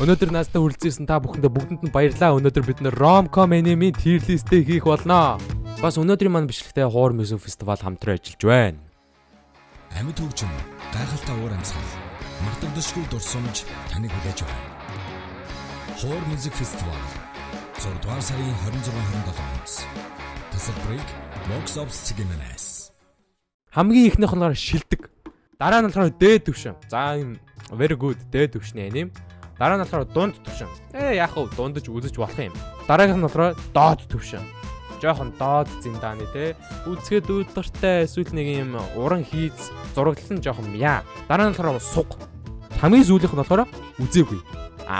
Өнөөдөр наастай хүрэлцсэн та бүхэндээ бүгдэнд нь баярлалаа. Өнөөдөр бид нэр Rom-com anime tier list-ийг хийх болно. Бас өнөөдрийн маань бичлэгтэй Horror Music Festival хамтран ажиллаж байна. Амьд хөгжим, гайхалтай уур амьсгал, мартагдашгүй дурсамж таныг хүлээж байна. Horror Music Festival 6 дугаар сарын 26-27 Тасал break box office цэгэмэнэс. Хамгийн ихнийх нь шилдэг. Дараа нь болохоор дээд төвшин. За энэ very good дээд төвшний аним. Дараа нь болохоор дунд төвшин. Яг уу дундаж үзэж болох юм. Дараагийнх нь болохоор доод төвшин. Жохон доод зиндааны те. Үзэхэд үүдэртэй эсвэл нэг юм уран хийц зураглал нь жохон яа. Дараа нь болохоор суг. Хамгийн сүүлийнх нь болохоор үзээгүй.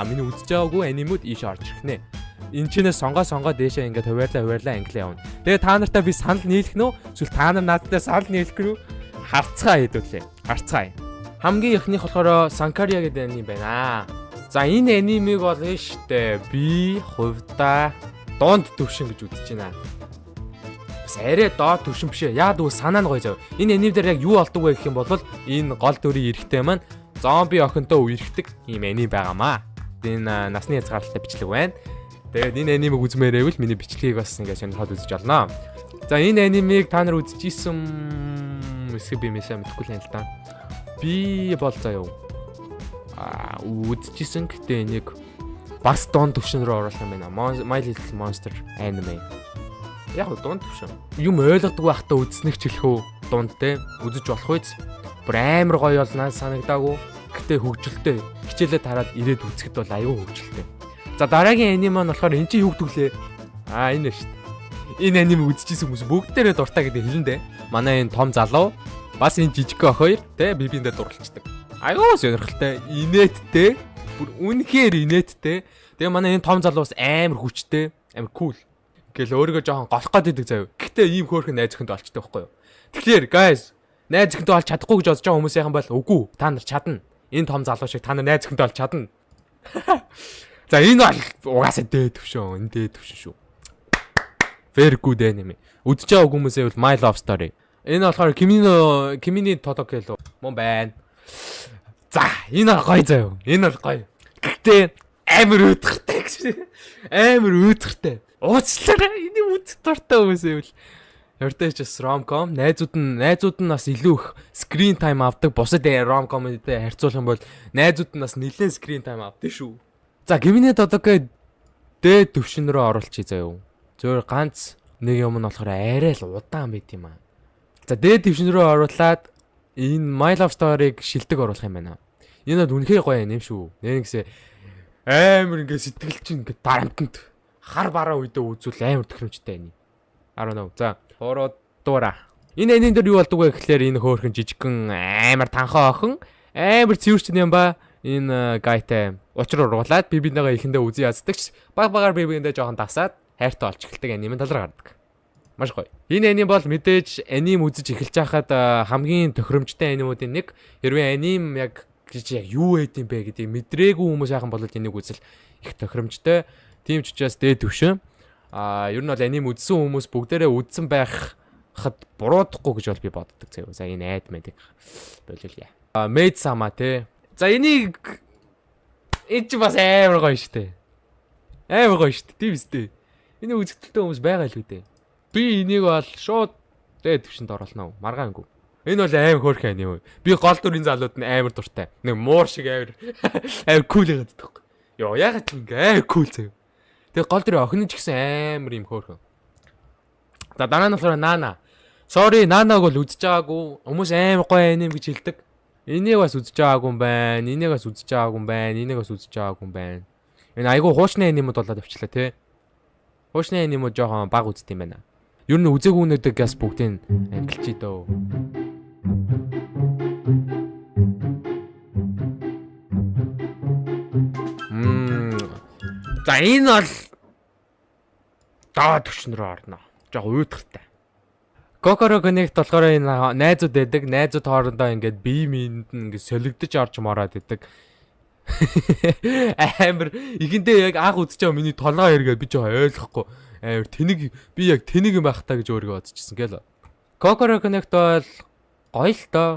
Миний үзэж байгаагүй анимууд ийш орж ирэх нэ. Энэ чинээс сонгоо дээшээ ингээд хуваарлаа англиа явна. Тэгээ та нартай би санал нийлэх нөө эсвэл та нар надтай санал нийлэх рүү харцгаа хийдүүлээ. Харцгаа. Хамгийн ихнийх болохоор Sankaria гэдэг аним байна. За энэ анимыг бол штэ би хувьдаа донд төвшин гэж үзэж байна. Бас арай доод төвшин биш ээ. Яа дүү санаа нь гоё зав. Энэ аним дээр яг юу болдог вэ гэх юм бол энэ гол дүрийн эрэхтэй маань зомби охинтой үерхдэг ийм аним байгаамаа. Энэ насны хязгаарлалтай бичлэг байна. Тэгээд энэ анимыг үзмээрээвэл миний бичлэгийг бас ингээд сонирхоод үзэж олноо. За энэ анимыг та нар үзчихсэн эсвэл би мэсэ мэдэхгүй л юм л та. Би бол заяа үзчихсэн гэтээ энийг бас дунд төвшин рүү оруулах юм байна. My Little Monster anime. Яг дунд төвшин. Юм ойлгодог байхдаа үзснэг ч хэлэхөө дунд те үзэж болох үйс. Бүр амар гоё болнаа санагдаагүй. Гэтээ хөгжилтэй. Хичээлээ тараад ирээд үзэхэд бол аюу хөгжилтэй. За дараагийн анime маань болохоор эн чинь юу гэдэг лээ? Энэ шүү дээ. Энэ анime үзчихсэн хүмүүс бүгдээрээ дуртай гэдэг хэлэн дээ. Манай энэ том залуу бас энэ жижиг өх хоёр те бибиндээ дурлцдаг. Аюу сонирхолтой, инээдтэй, бүр үнэхээр инээдтэй. Тэгээ манай энэ том залуу бас амар хүчтэй, амар кул. Ингээл өөрийгөө жоохон голох гээд идэг заяа. Гэхдээ ийм хөөрхөн найз өхөнд олчтой байхгүй юу? Тэгэхээр guys, найз өхөнд олж чадахгүй гэж бодож байгаа хүмүүсийнхэн бол үгүй, та нар чадна. Энэ том залуу шиг та нар найз өхөнд олж чадна. За энэ бол угаасаа дээд төвшин, энэ дээд төвшин шүү. Very good anime. Үдчихэж байгаа хүмүүсээ бол My Love Story. Энэ болохоор Kimi Todoke л мөн байна. За энэ гоё заяа. Энэ бол гоё. Гэхдээ амар өөдөртэй гэж. Амар өөдөртэй. Уучлаарай. Энийг үзэх дуртай хүмүүсээ бол ярдэж бас rom-com найзууд нь бас илүү их screen time авдаг. Бусад rom-com-тэй харьцуулах юм бол найзууд нь бас нэлээд screen time авдаг шүү. За Kimi Todoke дээд төвшин рүү оруулчих заяа. Зөөр ганц нэг юм нь болохоор арай л удаан байт юм аа. За дээд төвшин рүү оруулаад энэ My Love Story-г шилдэг оруулах юм байна. Энэ бол үнэхээр гоё юм шүү. Нэгсээ амар ингээ сэтгэл чинь ингээ дарамтанд хар бараа үедээ үзүүл амар төхөмжтэй байна. 18. За Хородора. Энэ анин дээр юу болдог вэ гэхлээр энэ хөөрхөн жижигхэн амар танхаа охин амар цэвэрч юм ба энэ гайтай учруу уруулаад бибинээгээ ихэндээ үзий яздаг. Багаар бибинээдээ жоохон дасаад хайртай олж эхэлдэг аним талаар гардаг. Маш гоё. Энэ аним бол мэдээж аним үзэж эхэлж байхад хамгийн тохиромжтой анимуудын нэг. Хэрвээ аним яг юу байд юм бэ гэдгийг мэдрээгүй хүмүүс яхан бол энийг үзэл их тохиромжтой. Тийм ч учраас дээд төвшин. Ер нь бол аним үзсэн хүмүүс бүгдээрээ үзсэн байхад буруудахгүй гэж бол би боддог заяа. За энэ айд мэдик болиулъя. Maid Sama те. За энийг ч бас амар гоё штэ. Амар гоё штэ. Тийм үстэй. Энийг үзэгдэлтэй хүмүүс байгаа л үү дээ. Би энийг бол шууд дээд төвшөнд оруулнаа. Маргаангүй. Энэ бол амар хөөрхөн аним. Би гол дүрийн залууд нь амар дуртай. Нэг муур шиг амар кул яагаад гэдэг. Йоо ягаад ч ингэ амар кул заяа. Тэгээ гол дүрийн охин ч гэсэн амар юм хөөрхөн. За дараа нь болохоор Nana. Sorry Nana-г бол үзэж байгаагүй. Хүмүүс амар гоё аним гэж хэлдэг. Энийг бас үзэж байгаагүй юм байна. Энийг бас үзэж байгаагүй юм байна. Энийг бас үзэж байгаагүй юм байна. Энэ айгүй хуучны анимуд болоод авчлаа те. Хуучны анимуд жоохон баг үзт юм байна. Ер нь үзээгүй нүдэг газ бүгдийг ангилчий дөө. За энэ бол доод төвшин рүү орно. Жог үүдэртэй. Kokoro Connect болохоор энэ найзууд байдаг. Найзууд хоорондоо ингээд бие минь ингээд солигдож орж мороод байдаг. Амар ихэндээ яг анх үзэж байгаа миний толгой эргээд би жоо ойлгохгүй. Амар тэнэг би яг тэнэг юм байх та гэж өөрийгөө бодчихсон гээл. Kokoro Connect бол гоё л доо.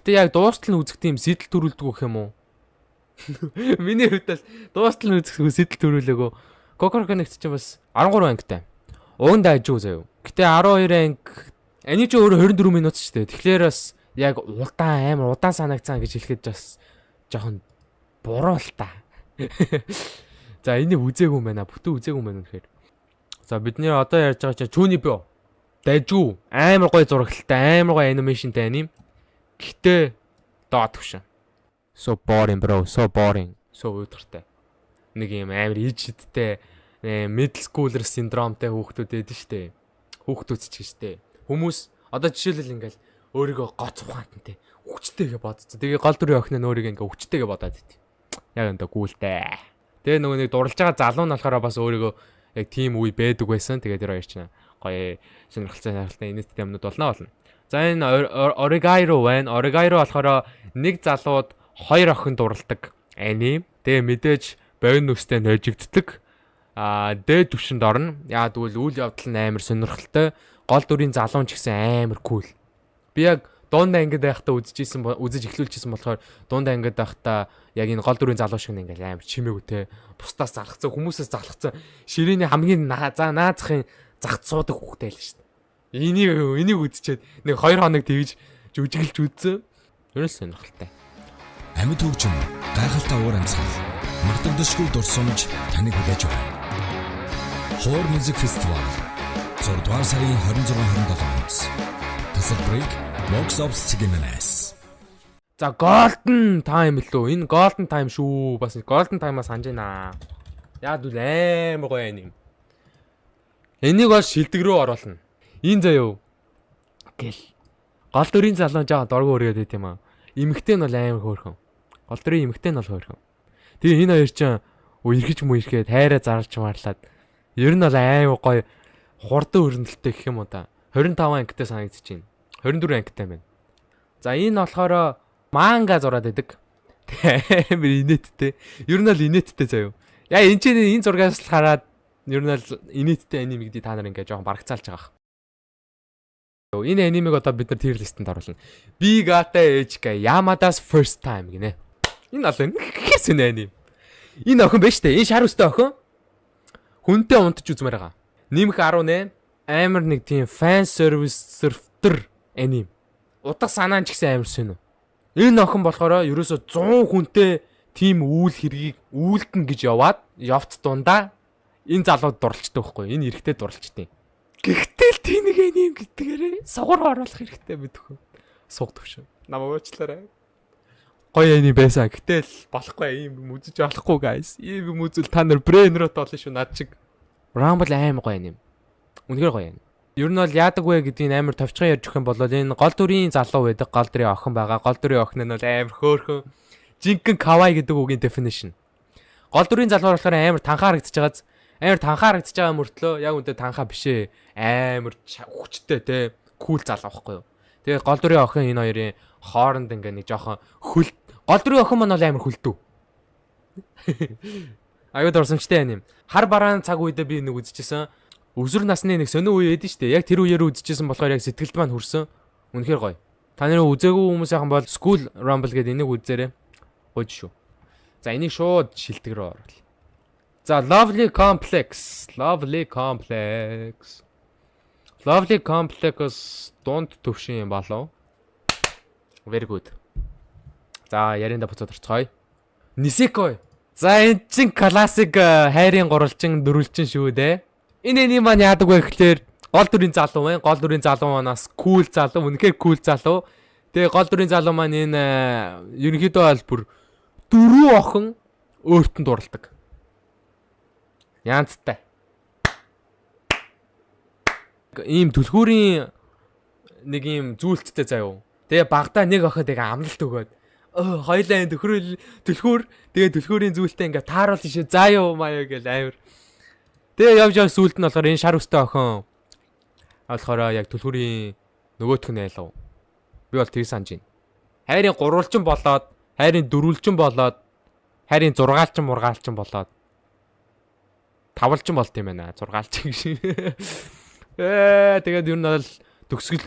Гэтэ яг дуустал нь үзэх тийм сэтэл төрүүлдэг гэх юм уу? Миний хувьд бол дуустал нь үзэх сэтэл төрүүлээгөө. Kokoro Connect ч бас 13 ангитай. Угандаа ажиг заяа. Гэтэ 12 анги Эний ч өөрөө 24 минут шүү дээ. Тэгэхээр бас яг амар удаан санагцсан гэж хэлэхэд бас жоохон буруу л та. За энийг үзээгүй юм байна. Бүтэн үзээгүй юм байна гэхээр. За бидний одоо ярьж байгаа чинь Chunibyo. Дайжгүй амар гоё зурагтай, амар гоё анимашнтай аним. Гэтэ доод төвшин. So boring bro, so boring. So өдөртэй. Нэг юм амар ижидтэй middle schooler syndromeтэй хүүхдүүд байдаг шүү дээ. Хүүхдүүд ч гэж дээ. Хүмүүс одоо жишээлбэл ингээл өөрийгөө гоц ухаантай хүчтэйгээ бодсон. Тэгээ гол дүрийн охин нь өөрийгөө ингээ хүчтэйгээ бодоод байт. Яг энэ гүйлтэй. Тэгээ нөгөө нэг дурлж байгаа залуу нь болохоор бас өөрийгөө яг тийм үе байдаг байсан. Тэгээ тэр хоёр ч гоё сонирхолтой инээдтэй юмнууд болно. За энэ Oregairu байна. Oregairu болохоор нэг залууд хоёр охин дурладаг аним. Тэгээ мэдээж бойн нүстэй ножигддаг. Дээд төвшөнд орно. Яа тэгвэл үйл явдал нь амар сонирхолтой. Гол дүрийн залуун ч гэсэн амар кул. Би яг дундаа ингээд байхдаа үзэж эхлүүлчихсэн болохоор дундаа ингээд байхдаа яг энэ гол дүрийн залуу шиг ингээд амар чимээгүй те. Бусдаас залхацсан, хүмүүсээс залхацсан. Ширээний хамгийн наазахын загт суудаг хүүхтэй л шүү дээ. Энийг үзчихэд нэг 2 хоног тэгж жүжиглж үзсэн. Ерөөс сонирхолтой. Амьд хөгжим, гайхалтай уур амьсгал, мартагдашгүй дурсамж таныг хүлээж байна. Хоор музик фестивал 6 дугаар сарын 26-27-нд. Тасалбарыг Box Office Cinemas. За Golden Time лөө. Энэ Golden Time шүү. Бас Golden Time-аас санаж байна. Яг үл амар гоё юм. Энийг бол шилдэг рүү оруулна. Энэ заяа. Гэл. Гол дүрийн залуу жаа дургу өргөд байт юм аа. Имэгтэй нь бол амар хөөрхөн. Гол дүрийн имэгтэй нь бол хөөрхөн. Тэгээ энэ хоёр чинь үерхэж мүерхэд хайраа зарлж марлаад ер нь бол амар гоё хурдан өрнөлттэй гэх юм уу та. 25 ангитай санагдаж байна. 24 ангитай байна. За энэ болохоор манга зураад байдаг. Амар инээдтэй. Ер нь бол инээдтэй заяа. Яа энэ зургаас л хараад ер нь бол инээдтэй анime гэдэг та нар ингээ жоохон барагцаалж байгаа. Энэ анимыг одоо бид нар tier list-д оруулна. Big Ata Ejika Yamada's First Time гинэ. Энэ бол хэсэн анime. Энэ охин байна штэ. Энэ шар үстэй охин. Хүнтэй унтж үзмээр байгаа. Нимх 18 амар нэг тийм fan service surfer аним. Утга санаан ч гэсэн амар сонио. Энэ охин болохоор ерөөсө 100 хүнтэй тийм үйл хэргийг үйлдэн гэж явц дундаа энэ залууд дурлцдаг байхгүй. Энэ эрэгтэй дурлцдаг. Гэхдээ л тийм нэг аним гэдгээрээ сугар оруулах хэрэгтэй мэдвгүй. Суг төвшөө. Намаа уучлаарай. Гоё аним байсан. Гэтэл болохгүй юм үзэж болохгүй guys. Ийм юм үзвэл та нар brain rot болно шүү над чиг. Rumble аим гоё аним. Үнэхээр гоё аним. Ер нь бол яадаг вэ гэдгийг амар товчхон ярьж өгөх юм бол энэ гол дүрийн залуу байдаг, гол дүрийн охин байгаа. Гол дүрийн охин нь бол амар хөөрхөн. Жинхэнэ kawaii гэдэг үгийн definition. Гол дүрийн залуу болохоор амар танхаа харагдаж байгаа мөртлөө яг үнтэй танхаа бишээ. Амар хүчтэй те. Кул залуу байхгүй юу. Тэгээ гол дүрийн охин энэ хоёрын хооронд ингээ нэг жоохон хөл. Гол дүрийн охин маань бол амар хөлдөө. Аюу дурсамжтай юм. Хар бараан цаг үедээ би нэг үзчихсэн. Өсвөр насны нэг сонио үе эдэн штэ. Яг тэр үеэр үзчихсэн болохоор яг сэтгэлд маань хүрсэн. Үнэхээр гоё. Та нэр үзээгүй хүмүүсийнхэн бол School Rumble гэдэг энийг үзээрэй. Гойж шүү. За энийг шууд шилдэг рүү оруулъя. За Lovely Complex дунд төвшин юм болов. Very good. За ярианда буцаад орцгоё. Nisekoi. За энэ чин классик хайрын гурвалжин дөрвөлжин шүү дээ. Энэ анime маань яадаг вэ гэхээр гол дүрийн залуу байна. Гол дүрийн залуу манаас cool залуу, үнэхээр cool залуу. Тэгээ гол дүрийн залуу маань энэ ерөнхийдөө бол бүр дөрөв охин өөртөө дурладаг. Янзтай. Ийм түлхүүрийн нэг ийм зүйлттэй заяа. Тэгээ багада нэг охид яг амлалт өгөөд хоёлаа түлхүүр тэгээ түлхүүрийн зүйлтэй ингээ тааруулж шээ заа юу маяа гэл амир. Тэгээ явж сүулт нь болохоор энэ шар өстэй охин болохоор яг түлхүүрийн нөгөөх нь айлав. Би бол тэр санаж байна. Хайрын гурвалжин болоод, хайрын дөрвөлжин болоод, хайрын зургаалчин мургаалчин болоод тавалчин болт юм байна. Зургаалчин гэж. Тэгээд ер нь бол төгсгөл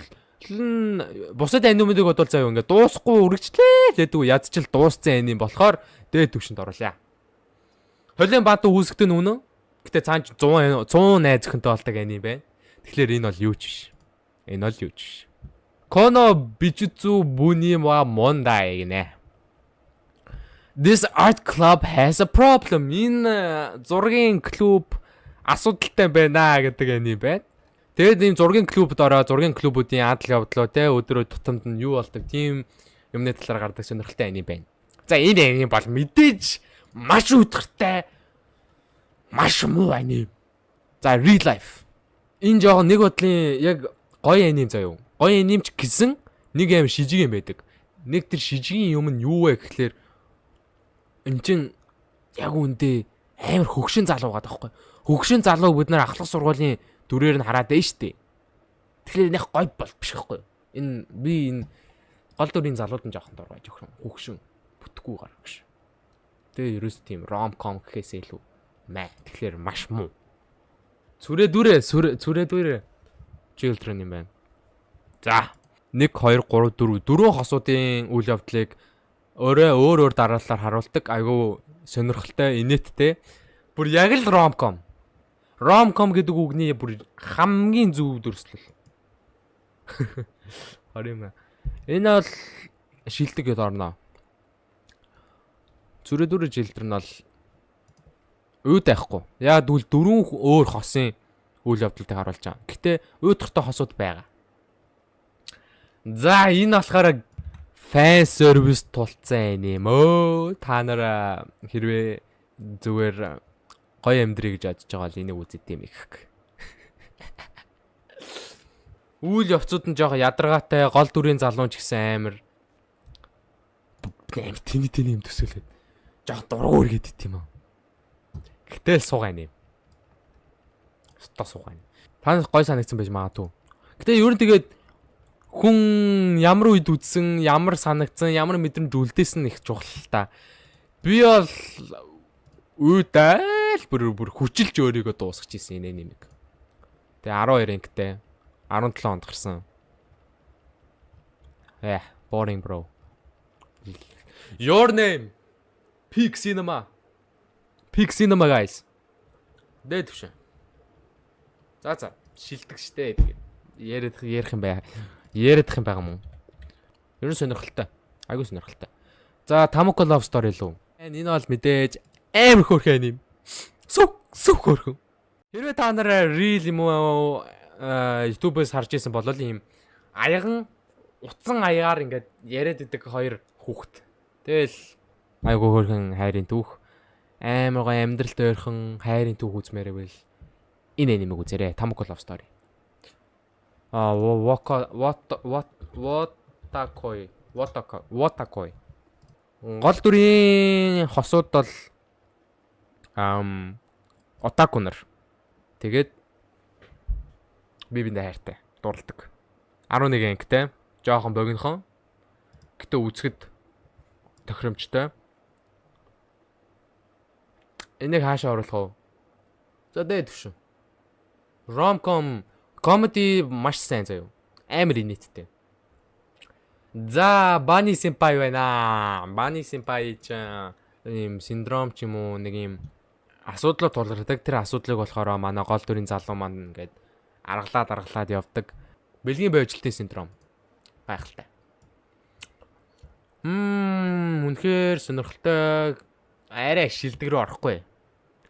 бусад анимуудыг бодвол заяа ингээд дуусахгүй үргэлжлээ гэдэг ядчил дууссан аним болохоор дээд түвшинд оруулаа. Холын бат үүсгдэг нь үнэн. Гэтэ цаан 100 найз өхөнтэй болдог аним байна. Тэгэхээр энэ бол юу ч биш. Энэ бол юу ч биш. Коно Bijutsu Buni wa Mondai гинэ. This art club has a problem. Энэ зургийн клуб асуудалтай байна гэдэг аним байна. Тэгээд ийм зургийн клубд ороо зургийн клубүүдийн адал явдлоо те өдрөө тутамд нь юу болдог тийм юмны талаар гардаг сонирхолтой аним байна. За энэ аним бол мэдээж маш үдгэртэй маш муу аним. За real life. Энэ жоохон нэг бодлын яг гоё аним заяа. Гоё анимч гэсэн нэг аим шижиг юм байдаг. Нэг тэр шижигийн юм нь юу вэ гэхлээр энэ чин яг үндэ амар хөгшин залуу байгаа даахгүй. Хөгшин залуу бид нар ахлах сургуулийн дүрээр нь хараад байна штэ. Тэгэхээр нэх гой бол биш байхгүй. Энэ би энэ гол дүрийн залууд нь жоохон дургай жохрон хөгшин бүтггүй гар гэж. Тэгээ ерөөс тийм rom-com гэхээсээ илүү маа. Тэгэхээр маш муу. Цүрээ дүрээ children юм байна. За 1 2 3 4 дөрвөн хосуудын үйл явдлыг өөр дараалалаар харуулдаг. Айгу сонирхолтой, инээдтэй. Бүр яг л rom-com. Rom-com гэдэг үгний бүр хамгийн зөв дүрслэл. Харин энэ бол шилдэг гэж орно. Зүрэ жилдэр нь бол үүд байхгүй. Яг дүүл дөрвөн өөр хосын үйл явдлыг харуулж байгаа. Гэтэ өөдөртөө хосууд байгаа. За энэ болохоор fan service тулцсан юм өө. Та нар хэрвээ зүгээр гоё амьдрий гэж бодож байгаа бол энийг үзээд тийм их. Үйл явцууд нь жоохон ядаргаатай, гол дүрийн залуун ч гэсэн амар тэний юм төсөөлөд. Жоохон дургуур гэдэг юм аа. Гэтэл суугаан юм. Стаа суугаан. Танаас гоё санагдсан байж магадгүй. Гэтэ ер нь тэгээд хүн ямар үед үдсэн, ямар санагдсан, ямар мэдрэмж үлдээсэн их чухал л та. Би бол үүдэл бүр хүчилж өөрийгөө дуусгаж ийсэн энэ нэмэг. Тэгээ 12 ангитай 17 онд гарсан. Boring bro. Your name. Peak Cinema. Peak Cinema guys. Дээд түвшин. За шилдэг штэ тэгээд ярих юм бай. Яриадах юм байгаа мó. Ер нь сонирхолтой. Айгуу сонирхолтой. За Tamako Love Story лөө. Энэ бол мэдээж амар хөөрхөн юм. Сүх хөөрхөн. Хэрвээ та нар real юм уу YouTube-ээс харж исэн бол ийм аяган утсан аягаар ингээд яриад идэг хоёр хүүхэд. Тэгэл айгуу хөөрхөн хайрын түүх. Амар гоо амьдралд ойрхон хайрын түүх үзмээрээ байл. Энэ нэмэг үзээрэй. Tamako Love Story. Watakoi. Гол дүрийн хосууд бол Otaku нар. Тэгээд би биндээ хайртай, дурладаг. 11 ангитай, жоохон богинохон. Гэтэ үзэхэд тохиромжтой. Энийг хаашаа оруулах вэ? За дээд түвшин. Rom-com comedy маш сайн заяа. Амар инээдтэй. За Bunny Senpai байна. Bunny Senpai ч ийм синдром ч юм уу нэг ийм асуудлыг тулгардаг. Тэр асуудлыг болохоор манай гол дүрийн залуу маань ингээд аргалаад явдаг. Бэлгийн бойжлтын синдром гайхалтай. Үнэхээр сонирхолтой. Арай шилдэг рүү орохгүй.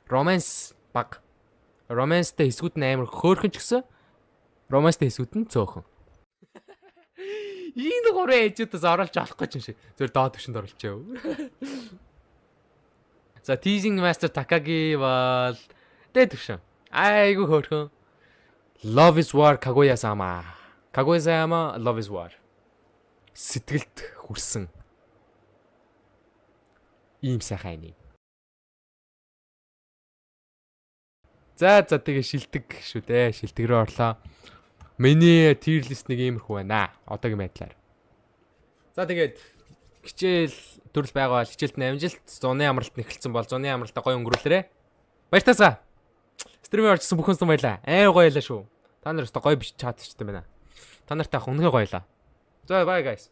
Romance баг. Romance-тэй хэсгүүд нь амар хөөрхөн ч гэсэн Romance-тэй хэсгүүд нь цөөхөн. Энэ гурван ээжүүдээс оруулж авахгүй ч юм шиг. Зөв доод төвшөнд оруулчихъя. За Teasing Master Takagi бол дээд төвшин. Айгу хөөрхөн. Love is War Kaguya-sama. Kaguya-sama Love is War. Сэтгэлд хүрсэн. Ийм сайхан юм. За тэгээ шилдэг шүү дээ. Шилдэг рүү орлоо. Миний tier list нэг иймэрхүү байна. Одоогийн байдлаар. За тэгээд хичээл төрөл байгаа бол хичээлд нь амжилт, зуны амралт нэхэлсэн бол зуны амралтаа гоё өнгөрүүлээрэ. Баяртаасаа. Стримээр орчихсон бүхэн сан баялаа. Гоё ялаа шүү. Та нар өстө гоё биш чатчтай байна. Та нартай унхаа гоёлаа. За bye guys.